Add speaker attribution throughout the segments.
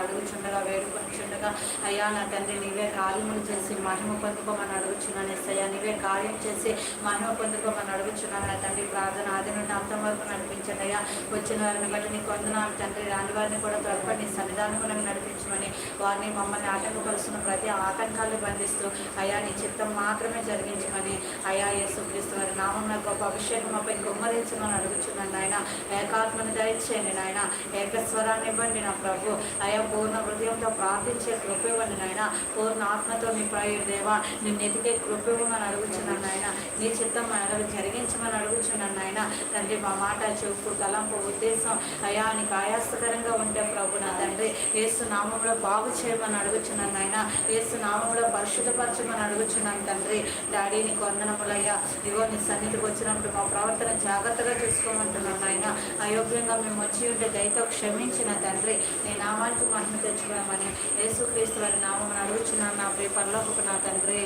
Speaker 1: అడుగుచుండగా వేడుకొనిచుండగా అయ్యా నా తండ్రి నీవే కార్యములు చేసి మహిమ పొందుకోమని అడుగుచున్నాను ఎస్సయ్యా. నీవే కార్యం చేసి మహిమ పొందుకోమని అడుగుచున్నాను నా తండ్రి. ప్రార్థన ఆది నుండి అంతం వరకు నడిపించండి అయ్యా. వచ్చిన వారిని బట్టి నీకు వందనాలు తండ్రి. రాని వారిని కూడా త్వరపడి నీ సన్నిధానములను నడిపించమని వారిని మమ్మల్ని ఆటంకపరుస్తున్న ప్రతి ఆటంకాలు బంధిస్తూ అయ్యా నీ చిత్తం మాత్రమే జరిగించమని అయ్యా యేసుక్రీస్తు వారి నామం గొప్ప అభిషేకం మాపై కుమ్మరించమని అడుగుచున్నాను నాయన. ఏకాత్మని దయచేయండి నాయన. ఏకస్వరాన్ని ఇవ్వండి నా ప్రభు. అయ్యా పూర్ణ హృదయంతో ప్రార్థించే కృప ఇవ్వండి నాయన. పూర్ణ ఆత్మతో నీ దేవా నిన్ను ఎదిగే కృప ఇవ్వమని అడుగుచున్నాను నాయన. నీ చిత్తం మనకు జరిగించమని అడుగుచున్నాను నాయన. తండ్రి మా మాట చూపు తలంపు ఉద్దేశం అయ్యా నీకు ఆయాసకరంగా ఉంటే ప్రభు నా తండ్రి యేసు నామంలో బాగు చేయమని అడుగుచున్నాను నాయన. యేసు నామంలో పరిశుద్ధపరచమని అడుగుచున్నాను తండ్రి. డాడీ నీకు వందనములయ్యా. ఇగో నీ సన్నిధికి వచ్చినప్పుడు మా ప్రవర్తన జాగ్రత్తగా చూసుకోమంటున్నాను నాయన. అయోగ్యంగా మేము వచ్చి ఉంటే దయతో క్షమించిన తండ్రి నీ నామానికి మహిమ తెచ్చుకోమని యేసుక్రీస్తు వారి నామం అడుగుచున్నాను నా ప్రియ పరలోకపు నా తండ్రి.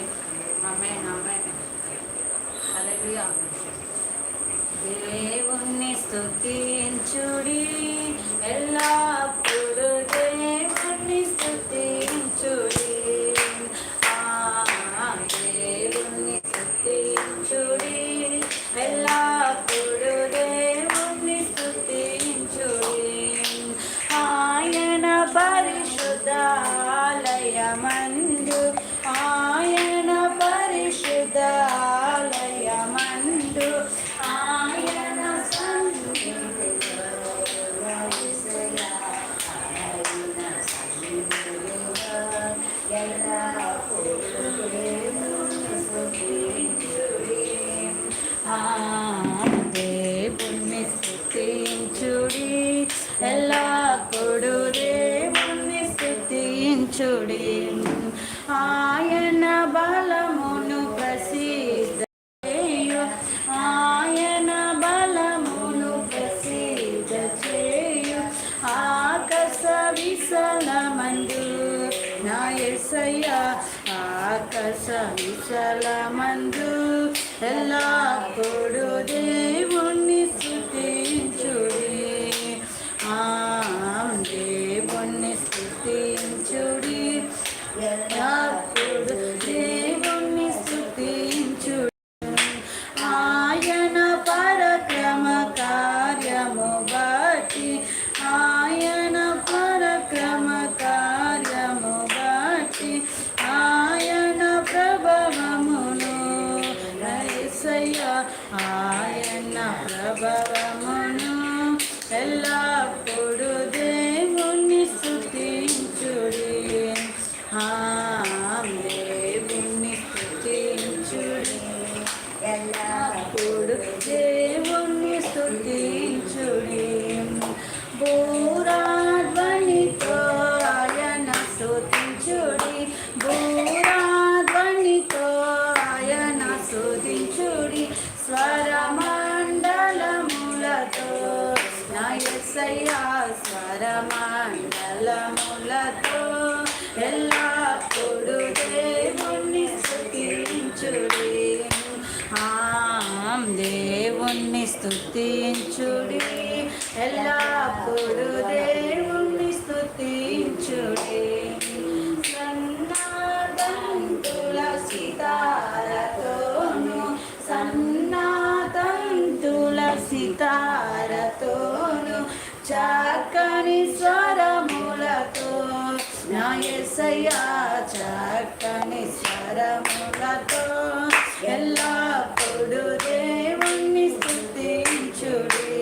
Speaker 1: ఆమేన్ ఆమేన్. హల్లెలూయా. దేవుణ్ణి స్తుతించుడి ఎల్లప్పుడూ దేవుణ్ణి స్తుతించుడి. దేవుణ్ణి స్తుతించుడి ఎల్లప్పుడూ దేవుణ్ణి స్తుతించుడి. ఆయన పరిశుద్ధాలయమందు ఆయన పరిశుద్ధాలయమందు ఆయన దేవుణ్ణి స్తుతించుడి ఎల్లప్పుడూ దేవుణ్ణి స్తుతించుడి. ఆయన బలమును ప్రసిద్ధ చేయు ఆయన బలమును ప్రసిద్ధ చేయు. ఆకాశ విశాలమందు నా యేసయ్యా ఆకాశ విశాలమందు ఎల్లప్పుడూ దేవుణ్ణి స్తుతించుడి. దేవుణ్ణి స్తుతించుడి ఎల్లప్పుడూ దేవుణ్ణి స్తుతించుడి. ఆయన పరక్రమ కార్యము బట్టి ఆయన పరక్రమ కార్యము బట్టి ఆయన ప్రభవమును యేసయ్యా ఆయన ప్రభవమును ఎల్లప్పుడూ దేవుణ్ణి స్తుతించుడి. దేవుణ్ణి స్తుతించుడి ఎల్లప్పుడూ దేవుణ్ణి స్తుతించుడి. బూరాధ్వనితో ఆయన స్తుతించుడి బూరాధ్వనితో ఆయన స్తుతించుడి. స్వరమండలములతో నా యేసయ్యా స్వరమండలములతో ఎల్లప్పుడూ దేవుణ్ణి స్తుతించుడి. దేవుణ్ణి స్తుతించుడి ఎల్లప్పుడూ దేవుణ్ణి స్తుతించుడి. సన్నాతంతుల సితారతోను సన్నాతంతుల సితారతోను చక్కని స్వరములతో నా యేసయ్యా చక్కని స్వరములతో ఎల్లప్పుడూ దేవుణ్ణి స్తుతించుడి.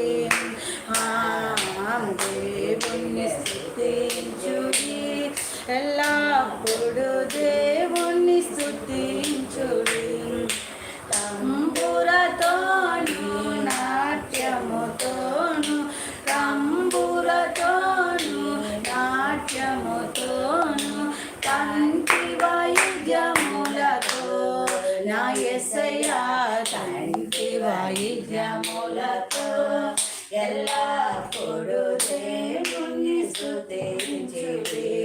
Speaker 1: దేవుణ్ణి స్తుతించుడి ఎల్లప్పుడూ దేవుణ్ణి స్తుతించుడి. తంబురతోను నాట్యముతోను తంబురతోను నాట్యముతోను తంతి వాయిద్యములతో నా యేసయ్యా తంతి వాయిద్యములతో ఎల్లప్పుడూ దేవుణ్ణి స్తుతించుడి.